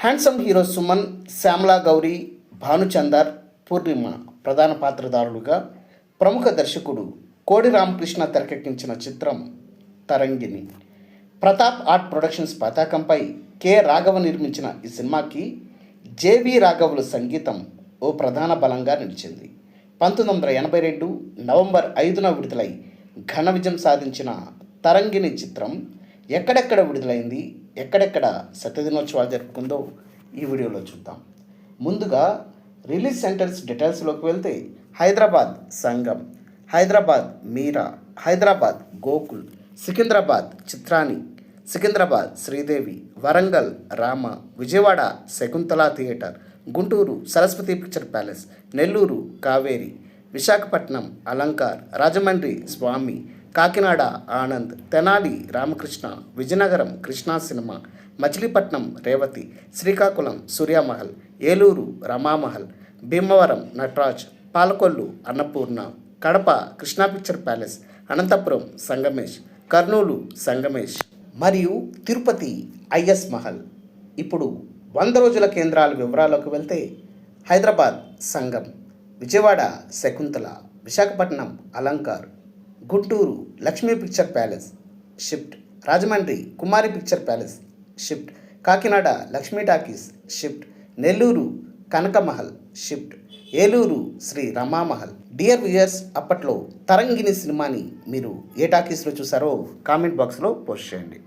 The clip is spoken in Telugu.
హ్యాండ్సమ్ హీరో సుమన్, శ్యామలా గౌరి, భానుచందర్, పూర్ణిమ ప్రధాన పాత్రధారులుగా ప్రముఖ దర్శకుడు కోడి రామకృష్ణ తెరకెక్కించిన చిత్రం తరంగిణి. ప్రతాప్ ఆర్ట్ ప్రొడక్షన్స్ పతాకంపై కె. రాఘవ నిర్మించిన ఈ సినిమాకి జెవి రాఘవుల సంగీతం ఓ ప్రధాన బలంగా నిలిచింది. 1982 నవంబర్ 5న విడుదలై ఘన విజయం సాధించిన తరంగిణి చిత్రం ఎక్కడెక్కడ విడుదలైంది, ఎక్కడెక్కడ శతదినోత్సవాలు జరుపుకుందో ఈ వీడియోలో చూద్దాం. ముందుగా రిలీజ్ సెంటర్స్ డీటెయిల్స్లోకి వెళ్తే హైదరాబాద్ సంగం, హైదరాబాద్ మీరా, హైదరాబాద్ గోకుల్, సికింద్రాబాద్ చిత్రాని, Secunderabad Sridevi, Warangal Rama, Vijayawada Shakuntala theatre, Guntur Saraswati picture palace, Nellore Kaveri, Visakhapatnam Alankar, Rajahmundry Swamy, Kakinada Anand, Tenali Ramakrishna, Vizianagaram Krishna cinema, Machilipatnam Revathi, Srikakulam Suryamahal, Eluru Ramamahal, Bhimavaram Nataraj, Palakollu Annapurna, Kadapa Krishna picture palace, Anantapur Sangamesh, Kurnool Sangamesh మరియు తిరుపతి ఐఎస్ మహల్. ఇప్పుడు 100 రోజుల కేంద్రాల వివరాలకు వెళ్తే Hyderabad Sangam, Vijayawada Shakuntala, Visakhapatnam Alankar, Guntur Lakshmi picture palace shift, Rajahmundry Kumari picture palace shift, Kakinada Lakshmi talkies shift, Nellore Kanakamahal shift, Eluru Sri Ramamahal. Dear viewers, అప్పట్లో తరంగిణి సినిమాని మీరు ఏ టాకీస్లో చూసారో కామెంట్ బాక్స్లో పోస్ట్ చేయండి.